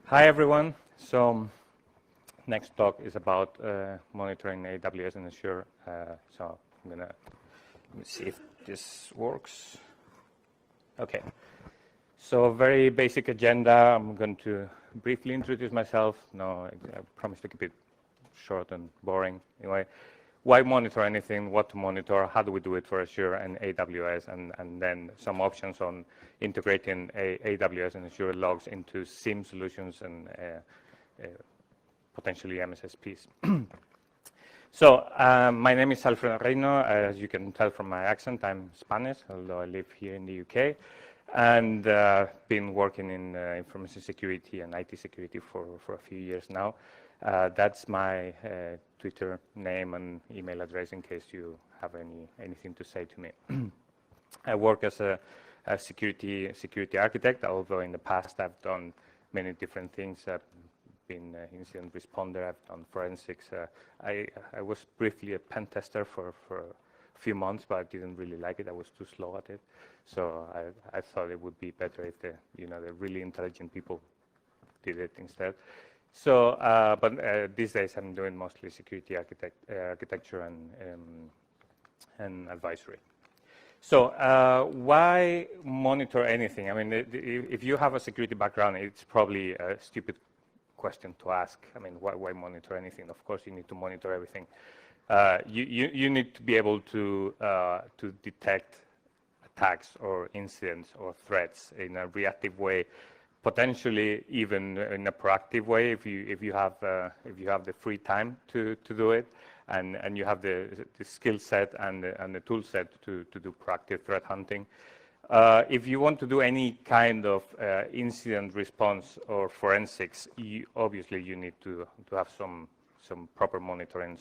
Hi everyone. So next talk is about monitoring AWS and Azure. So I'm gonna let me see if this works. Okay. So very basic agenda. I'm going to briefly introduce myself. No, I promise to keep it short and boring. Anyway, why monitor anything? What to monitor? How do we do it for Azure and AWS? And then some options on integrating AWS and Azure logs into SIEM solutions and potentially MSSPs. So my name is Alfredo Reino. As you can tell from my accent, I'm Spanish, although I live here in the UK. And been working in information security and IT security for a few years now. That's my Twitter name and email address in case you have anything to say to me. I work as a security architect, although in the past I've done many different things. I've been an incident responder, I've done forensics. I was briefly a pen tester for a few months, but I didn't really like it. I was too slow at it. So I thought it would be better if the really intelligent people did it instead. So, but these days I'm doing mostly security architecture and advisory. So why monitor anything? I mean, if you have a security background, it's probably a stupid question to ask. I mean, why monitor anything? Of course, you need to monitor everything. You need to be able to detect attacks or incidents or threats in a reactive way, potentially even in a proactive way if you have the free time to do it, and you have the skill set and the tool set to do proactive threat hunting. If you want to do any kind of incident response or forensics, obviously you need to have some proper monitoring,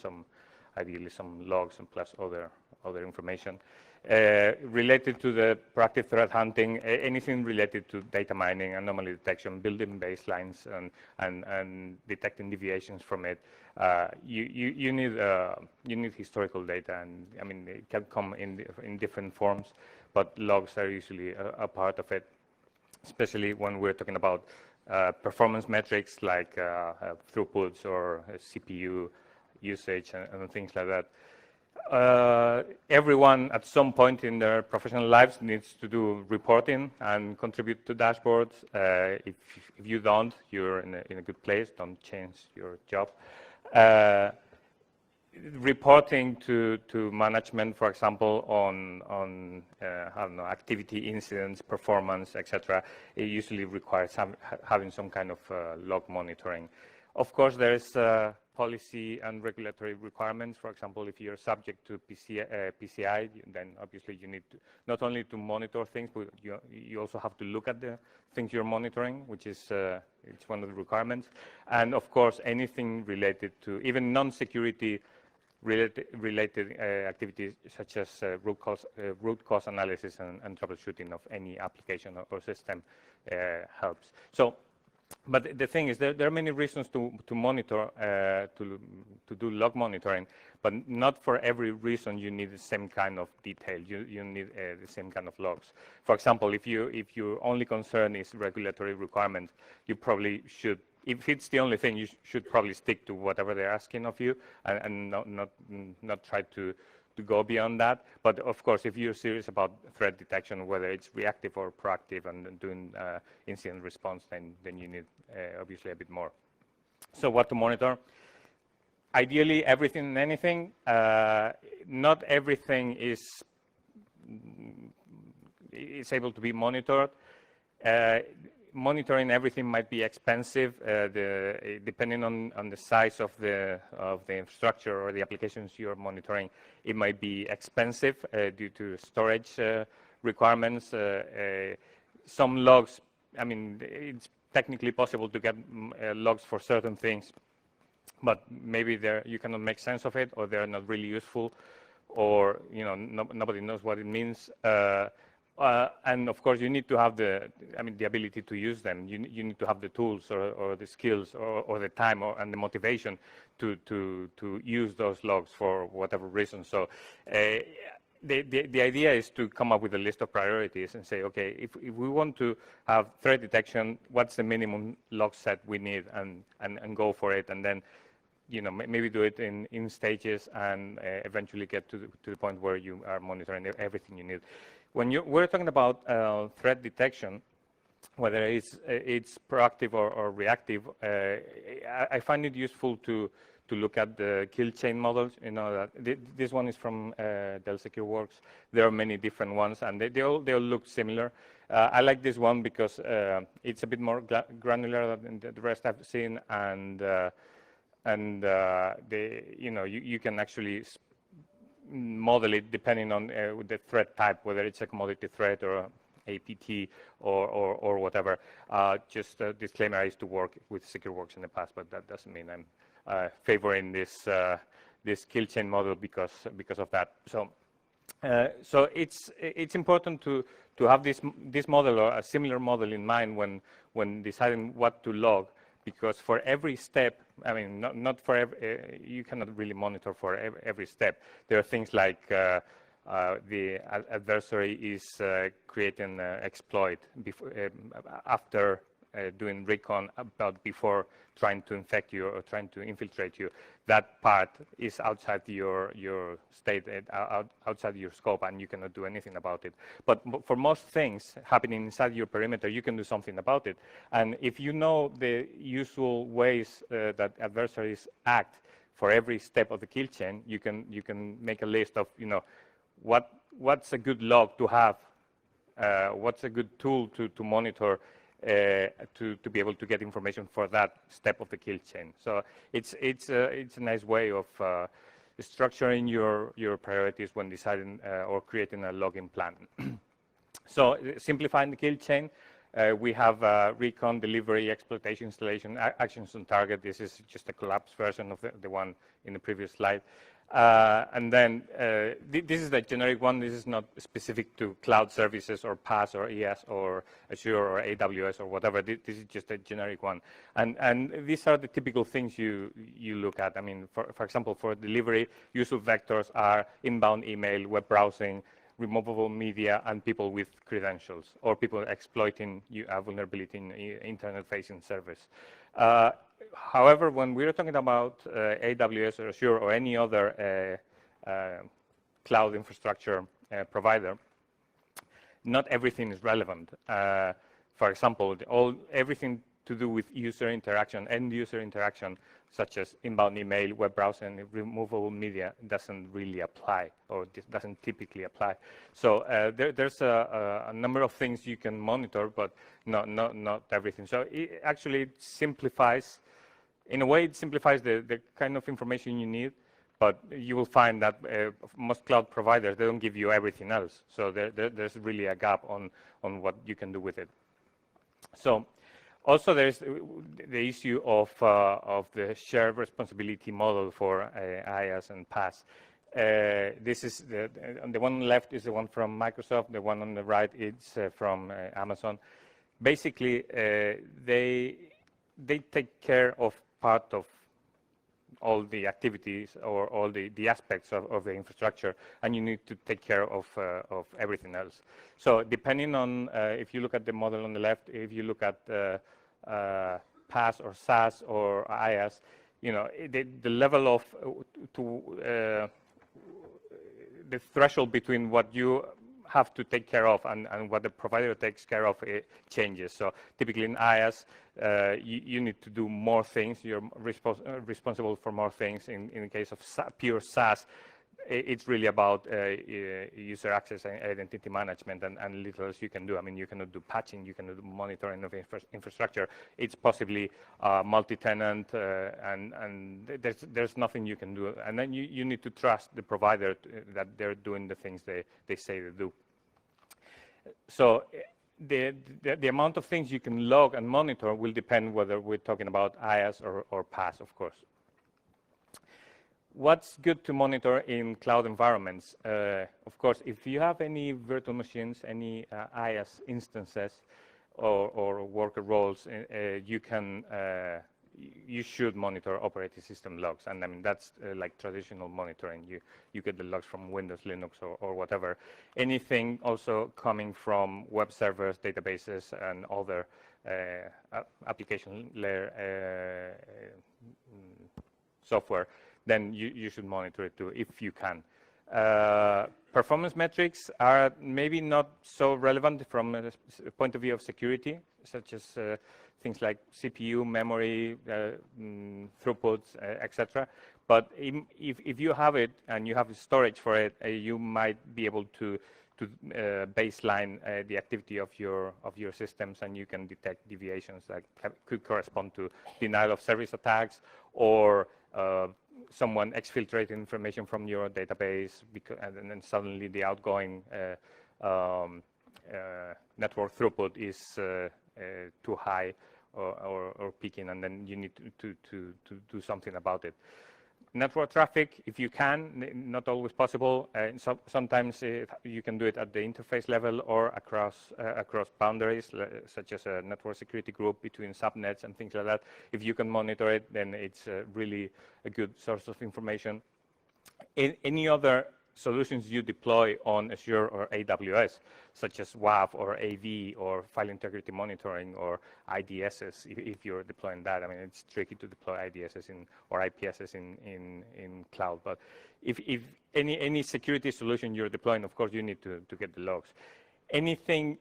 ideally some logs and plus other information. Related to the proactive threat hunting, anything related to data mining, anomaly detection, building baselines, and detecting deviations from it, you need historical data, and I mean it can come in different forms, but logs are usually a part of it, especially when we're talking about performance metrics like throughputs or CPU usage and things like that. Everyone at some point in their professional lives needs to do reporting and contribute to dashboards. If you don't, you're in a good place. Don't change your job. Reporting to management, for example, on I don't know, activity, incidents, performance, etc. It usually requires having some kind of log monitoring. Of course, there is policy and regulatory requirements. For example, if you're subject to PCI, then obviously you need to not only to monitor things, but you also have to look at the things you're monitoring, which is it's one of the requirements. And of course, anything related to even non-security related activities such as root cause analysis and troubleshooting of any application or system helps. So. But the thing is, there are many reasons to monitor, to do log monitoring, but not for every reason you need the same kind of detail. You need the same kind of logs. For example, if your only concern is regulatory requirements, you probably should. If it's the only thing, you should probably stick to whatever they're asking of you, and not try to go beyond that. But of course, if you're serious about threat detection, whether it's reactive or proactive and doing incident response, then you need obviously a bit more. So what to monitor? Ideally, everything and anything. Not everything is able to be monitored. Monitoring everything might be expensive, depending on the size of the infrastructure or the applications you're monitoring. It might be expensive due to storage requirements. Some logs, I mean, it's technically possible to get logs for certain things, but maybe you cannot make sense of it, or they're not really useful, or nobody knows what it means. And of course, you need to have the ability to use them. You need to have the tools or the skills or the time and the motivation to use those logs for whatever reason. So the idea is to come up with a list of priorities and say, okay, if we want to have threat detection, what's the minimum log set we need, and go for it, and then maybe do it in stages, and eventually get to the point where you are monitoring everything you need. When we're talking about threat detection, whether it's proactive or reactive, I find it useful to look at the kill chain models. That this one is from DevSecOps. There are many different ones, and they all look similar. I like this one because it's a bit more granular than the rest I've seen, and you can actually model it depending on the threat type, whether it's a commodity threat or APT or whatever. Just a disclaimer, I used to work with SecureWorks in the past, but that doesn't mean I'm favoring this kill chain model because of that. So it's important to have this model or a similar model in mind when deciding what to log, because for every step, I mean, not for every, you cannot really monitor for every step. There are things like the adversary is creating an exploit after doing recon, about before trying to infect you or trying to infiltrate you. That part is outside your state, outside your scope, and you cannot do anything about it. But for most things happening inside your perimeter, you can do something about it. And if you know the usual ways that adversaries act for every step of the kill chain, you can make a list of what's a good log to have, what's a good tool to monitor, to be able to get information for that step of the kill chain. So it's a nice way of structuring your priorities when deciding or creating a logging plan. So simplifying the kill chain, we have recon, delivery, exploitation, installation, actions on target. This is just a collapsed version of the one in the previous slide. And then this is the generic one. This is not specific to cloud services or PaaS or ES or Azure or AWS or whatever. This is just a generic one. And these are the typical things you look at. I mean, for example, for delivery, useful vectors are inbound email, web browsing, removable media, and people with credentials, or people exploiting a vulnerability in internet-facing service. However, when we're talking about AWS or Azure or any other cloud infrastructure provider, not everything is relevant. For example, everything to do with user interaction, end user interaction, such as inbound email, web browsing, removable media, doesn't really apply, or doesn't typically apply. So there's a number of things you can monitor, but not everything. So it actually simplifies, in a way, it simplifies the kind of information you need, but you will find that most cloud providers, they don't give you everything else. So there's really a gap on what you can do with it. So also there's the issue of the shared responsibility model for IaaS and PaaS. This is the one on the left is the one from Microsoft. The one on the right is from Amazon. Basically, they take care of part of all the activities or all the aspects of the infrastructure, and you need to take care of everything else. So depending on, if you look at the model on the left, if you look at PaaS or SaaS or IaaS, the level of, the threshold between what you have to take care of and what the provider takes care of, it changes. So typically in IaaS, you need to do more things. You're responsible for more things. In the case of pure SaaS, it's really about user access and identity management and little else you can do. I mean, you cannot do patching, you cannot do monitoring of infrastructure. It's possibly multi-tenant, and there's nothing you can do. And then you need to trust the provider that they're doing the things they say they do. So the amount of things you can log and monitor will depend whether we're talking about IaaS or PaaS, of course. What's good to monitor in cloud environments? Of course, if you have any virtual machines, any IaaS instances or worker roles, you can you should monitor operating system logs, and I mean that's like traditional monitoring. You get the logs from Windows, Linux, or whatever. Anything also coming from web servers, databases, and other application layer software, then you should monitor it too if you can. Performance metrics are maybe not so relevant from a point of view of security, such as things like CPU, memory, throughputs, etc. But if you have it and you have storage for it, you might be able to baseline the activity of your systems, and you can detect deviations that could correspond to denial of service attacks, or someone exfiltrating information from your database, and then suddenly the outgoing network throughput is too high or peaking, and then you need to do something about it. Network traffic, if you can, not always possible. Sometimes you can do it at the interface level or across boundaries, such as a network security group between subnets and things like that. If you can monitor it, then it's really a good source of information. Any other solutions you deploy on Azure or AWS, such as WAF or AV or file integrity monitoring or IDSs, if you're deploying that. I mean, it's tricky to deploy IDSs or IPSs in cloud. But if any security solution you're deploying, of course, you need to get the logs. Anything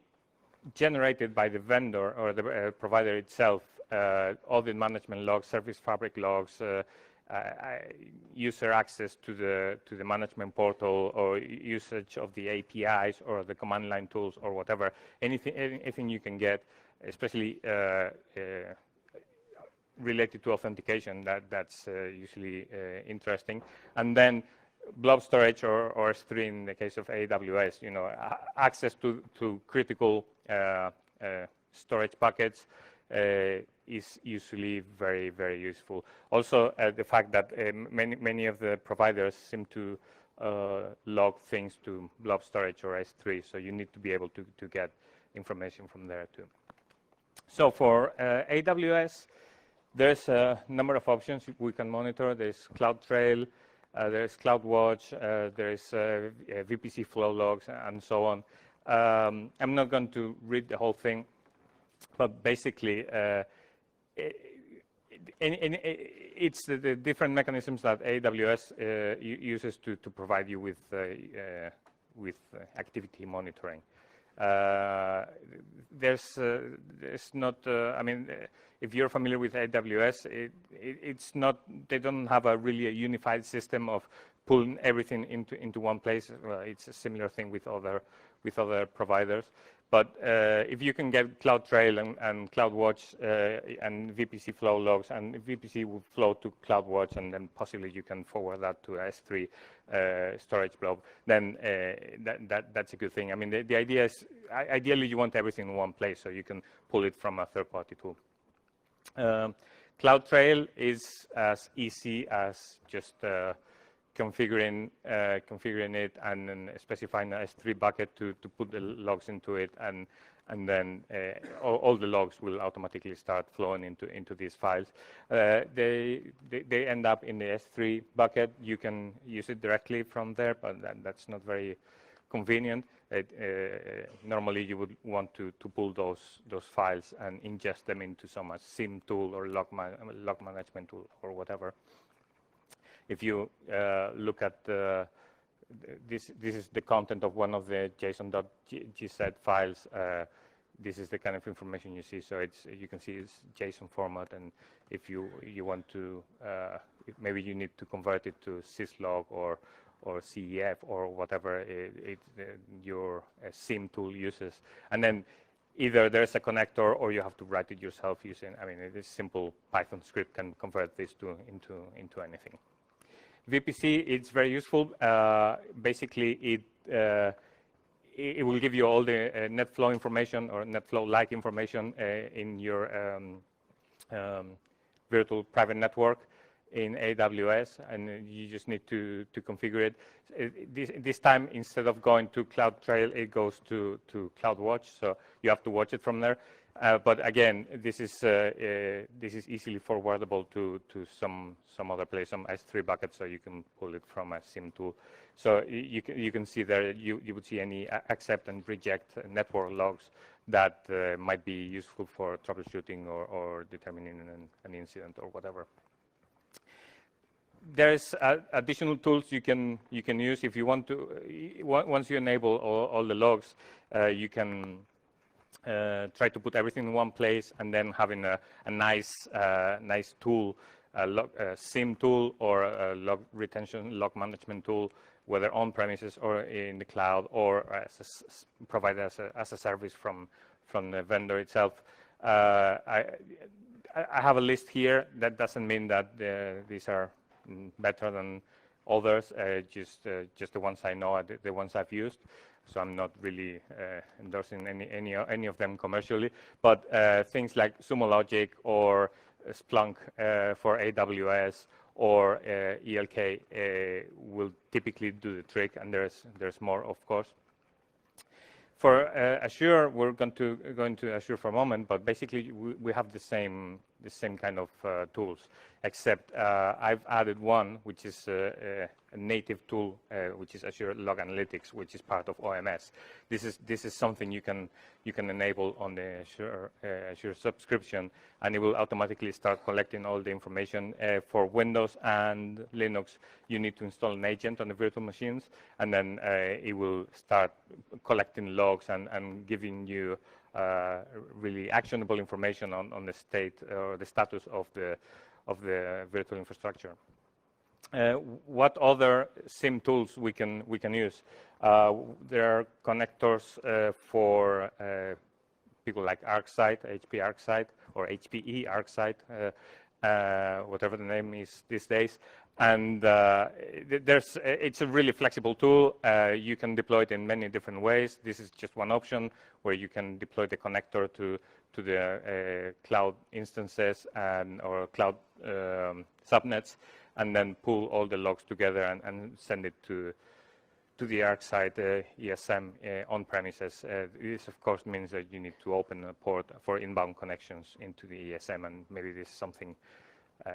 generated by the vendor or the provider itself, audit management logs, service fabric logs, user access to the management portal, or usage of the APIs or the command line tools or whatever, anything you can get, especially related to authentication, that's usually interesting. And then blob storage or S3 in the case of AWS, access to critical storage packets is usually very, very useful. Also, the fact that many of the providers seem to log things to blob storage or S3, so you need to be able to get information from there too. So for AWS, there's a number of options we can monitor. There's CloudTrail, there's CloudWatch, there's VPC flow logs, and so on. I'm not going to read the whole thing, but basically, it's the different mechanisms that AWS uses to provide you with activity monitoring. There's not. I mean, if you're familiar with AWS, it's not. They don't have really a unified system of pulling everything into one place. Well, it's a similar thing with other providers. But if you can get CloudTrail and CloudWatch and VPC flow logs, and VPC will flow to CloudWatch, and then possibly you can forward that to S3 storage blob, then that's a good thing. I mean, the idea is, ideally, you want everything in one place, so you can pull it from a third-party tool. CloudTrail is as easy as just configuring it and then specifying a S3 bucket to put the logs into it, and then all the logs will automatically start flowing into these files. They end up in the S3 bucket. You can use it directly from there, but that's not very convenient. Normally, you would want to pull those files and ingest them into some SIM tool or log management tool or whatever. If you look at this is the content of one of the JSON.gz files. This is the kind of information you see. So you can see it's JSON format, and if you want to, maybe you need to convert it to syslog or CEF or whatever your SIM tool uses, and then either there's a connector or you have to write it yourself using. I mean, this simple Python script can convert this into anything. VPC, it's very useful. Basically, it will give you all the NetFlow information or NetFlow-like information in your virtual private network in AWS, and you just need to configure it. This time, instead of going to CloudTrail, it goes to CloudWatch, so you have to watch it from there. But again, this is easily forwardable to some other place, some S3 bucket, so you can pull it from a SIM tool. So you can see there you would see any accept and reject network logs that might be useful for troubleshooting or determining an incident or whatever. There's additional tools you can use if you want to. Once you enable all the logs, you can try to put everything in one place, and then having a nice tool, a SIM tool or a log retention, log management tool, whether on premises or in the cloud or provided as a service from the vendor itself. I have a list here. That doesn't mean that these are better than others, just the ones I know, the ones I've used. So I'm not really endorsing any of them commercially, but things like Sumo Logic or Splunk for AWS or ELK will typically do the trick, and there's more, of course. For Azure, we're going to go into Azure for a moment, but basically we have the same kind of tools, except I've added one, which is a native tool, which is Azure Log Analytics, which is part of OMS. This is something you can enable on the Azure subscription, and it will automatically start collecting all the information. For Windows and Linux, you need to install an agent on the virtual machines, and then it will start collecting logs and giving you really actionable information on the state or the status of the virtual infrastructure. What other SIM tools we can use? There are connectors for people like ArcSight, HP ArcSight, or HPE ArcSight, whatever the name is these days. And it's a really flexible tool. You can deploy it in many different ways. This is just one option where you can deploy the connector to the cloud instances or cloud subnets, and then pull all the logs together and send it to the ArcSight ESM on premises. This, of course, means that you need to open a port for inbound connections into the ESM, and maybe this is something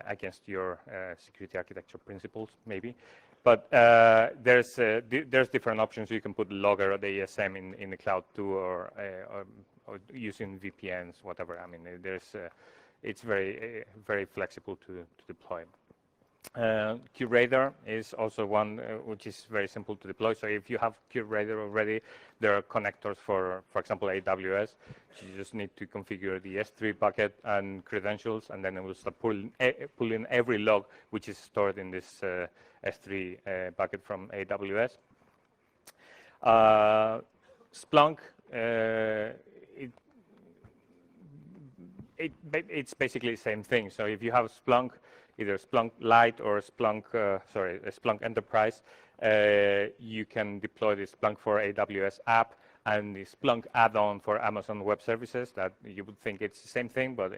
against your security architecture principles, maybe. But there's different options. You can put the logger or the ESM in the cloud too, or using VPNs, whatever. I mean, it's very flexible to deploy. QRadar is also one which is very simple to deploy. So if you have QRadar already, there are connectors for example, AWS. You just need to configure the S3 bucket and credentials, and then it will start pulling every log which is stored in this S3 bucket from AWS. Splunk, it's basically the same thing. So if you have Splunk, either Splunk Lite or Splunk Enterprise, you can deploy the Splunk for AWS app and the Splunk add-on for Amazon Web Services. That you would think it's the same thing, but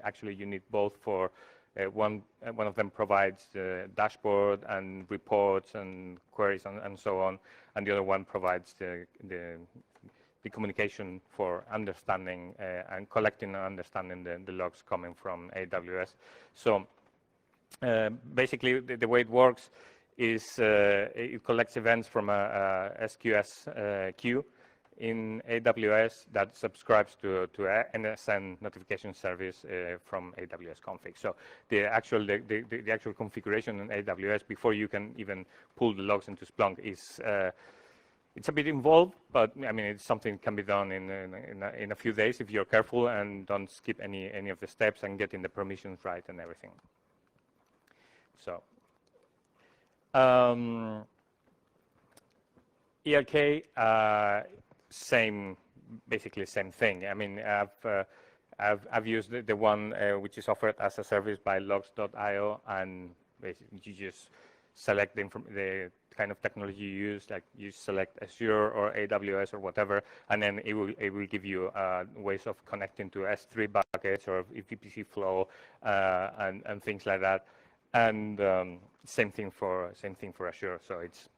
actually you need both. For one of them provides the dashboard and reports and queries and so on, and the other one provides the communication for understanding and collecting and understanding the logs coming from AWS. So basically, the way it works is it collects events from a SQS queue in AWS that subscribes to NSN notification service from AWS config. So the actual configuration in AWS before you can even pull the logs into Splunk is it's a bit involved, but I mean it's something that can be done in a few days if you're careful and don't skip any of the steps and getting the permissions right and everything. So ELK, basically same thing. I mean, I've used the one which is offered as a service by logs.io, and basically you just select the kind of technology you use, like you select Azure or AWS or whatever, and then it will give you ways of connecting to S3 buckets or VPC flow and things like that. And same thing for Azure. So it's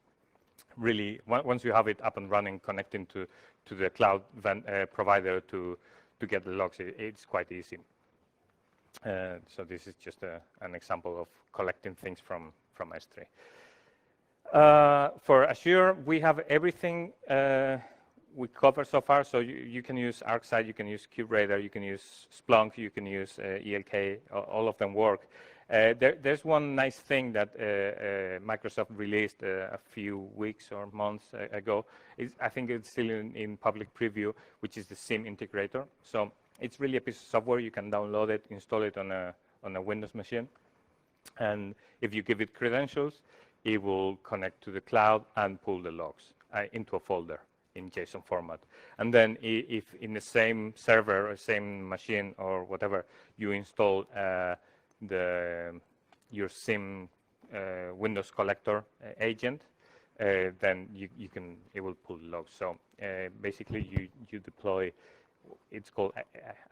really once you have it up and running, connecting to the cloud provider to to get the logs. It's quite easy. So this is just an example of collecting things from S3. For Azure, we have everything we cover so far. So you can use ArcSight, you can use QRadar, you can use Splunk, you can use ELK. All of them work. There's one nice thing that Microsoft released a few weeks or months ago. I think it's still in public preview, which is the SIEM integrator. So it's really a piece of software. You can download it, install it on a Windows machine, and if you give it credentials, it will connect to the cloud and pull the logs into a folder in JSON format. And then if in the same server or same machine or whatever, you install your SIEM Windows collector agent, then it will pull logs. So basically you deploy, it's called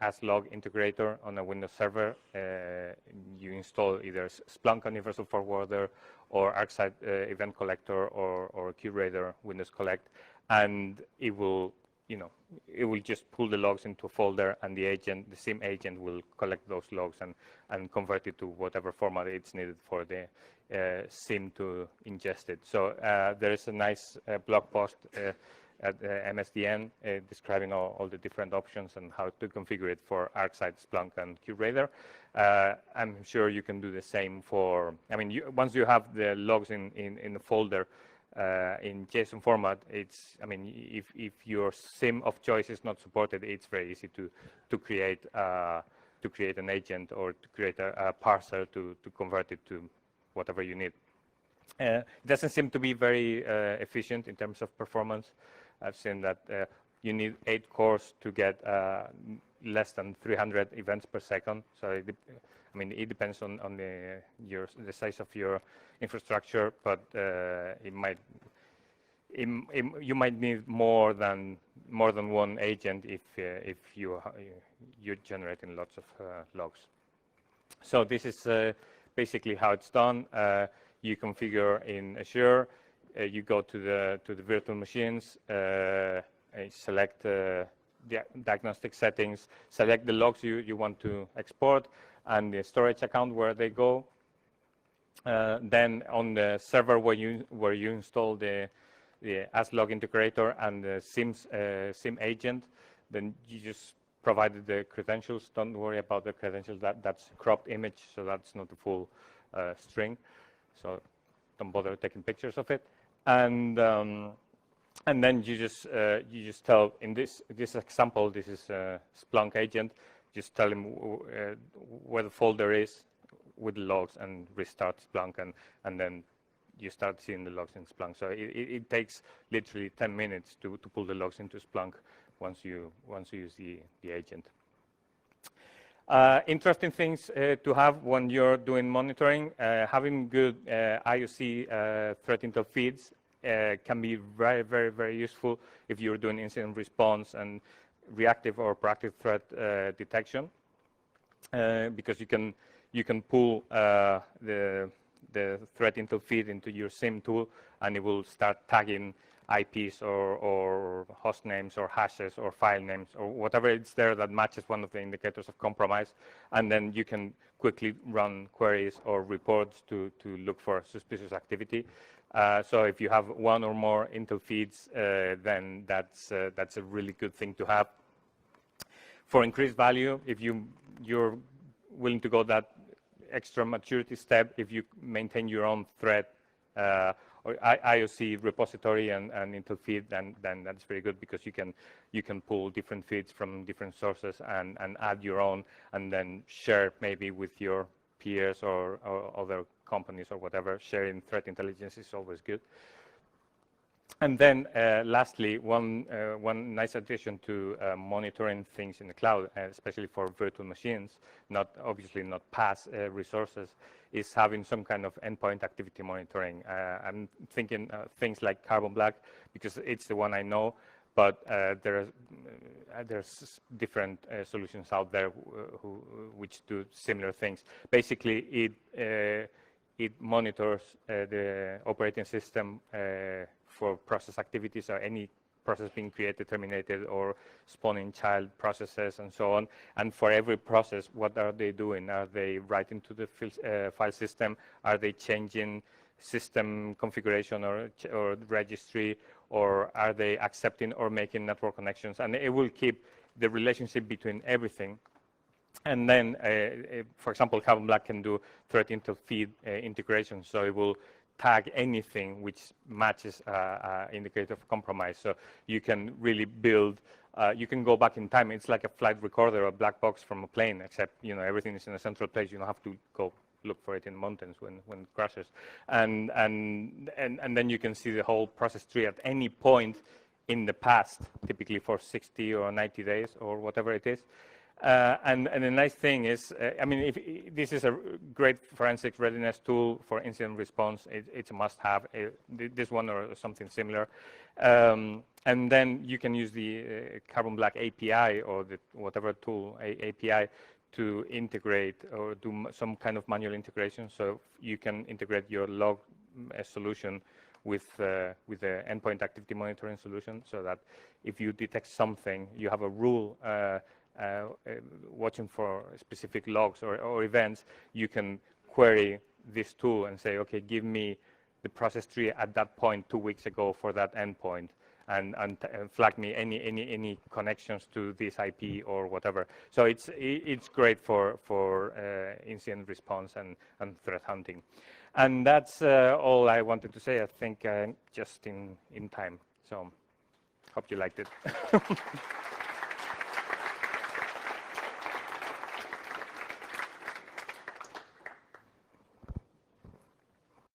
ASLog integrator on a Windows server. You install either Splunk Universal Forwarder or ArcSight Event Collector or QRadar Windows Collect, and it will just pull the logs into a folder, and the SIEM agent will collect those logs and convert it to whatever format it's needed for the SIEM to ingest it. So there is a nice blog post at MSDN describing all the different options and how to configure it for ArcSight, Splunk, and QRadar. I'm sure you can do the same for, once you have the logs in the folder in JSON format, if your SIEM of choice is not supported, it's very easy to create an agent or to create a parser to convert it to whatever you need. It doesn't seem to be very efficient in terms of performance. I've seen that you need 8 cores to get less than 300 events per second. So it depends on the size of your infrastructure, but you might need more than one agent if you're generating lots of logs. So this is basically how it's done. You configure in Azure. You go to the virtual machines, select the diagnostic settings, select the logs you want to export, and the storage account where they go. Then on the server where you install the ASLog integrator and the SIEM agent, then you just provided the credentials. Don't worry about the credentials. That's a cropped image, so that's not the full string. So don't bother taking pictures of it. And then you just tell, in this example, this is a Splunk agent. Just tell him where the folder is with the logs and restart Splunk, and then you start seeing the logs in Splunk. So it takes literally 10 minutes to pull the logs into Splunk once you use the agent. Interesting things to have when you're doing monitoring. Having good IOC threat intel feeds can be very, very, very useful if you're doing incident response and reactive or proactive threat detection, because you can pull the threat intel feed into your SIEM tool, and it will start tagging IPs or host names or hashes or file names or whatever it's there that matches one of the indicators of compromise, and then you can quickly run queries or reports to look for suspicious activity. So if you have one or more intel feeds, then that's a really good thing to have. For increased value, if you're willing to go that extra maturity step, if you maintain your own threat or IOC repository and intel feed, then that's very good, because you can pull different feeds from different sources and add your own, and then share maybe with your peers or other companies or whatever. Sharing threat intelligence is always good. And then lastly, one nice addition to monitoring things in the cloud, especially for virtual machines, obviously not PaaS resources, is having some kind of endpoint activity monitoring. I'm thinking things like Carbon Black, because it's the one I know, but there's different solutions out there which do similar things. Basically, it monitors the operating system for process activities or any process being created, terminated, or spawning child processes, and so on. And for every process, what are they doing? Are they writing to the file system? Are they changing system configuration or registry? Or are they accepting or making network connections? And it will keep the relationship between everything. And then, for example, Carbon Black can do threat intel feed integration, so it will tag anything which matches indicator of compromise. So you can really build, you can go back in time. It's like a flight recorder, a black box from a plane, except everything is in a central place. You don't have to go look for it in the mountains when it crashes. And then you can see the whole process tree at any point in the past, typically for 60 or 90 days or whatever it is. And the nice thing is, I mean, this is a great forensic readiness tool for incident response. It's a must-have, this one or something similar. And then you can use the Carbon Black API or whatever tool API to integrate or do some kind of manual integration. So you can integrate your log solution with the endpoint activity monitoring solution, so that if you detect something, you have a rule watching for specific logs or events, you can query this tool and say, okay, give me the process tree at that point 2 weeks ago for that endpoint, and flag me any connections to this IP or whatever. So it's great for incident response and threat hunting. And that's all I wanted to say. I think just in time. So hope you liked it.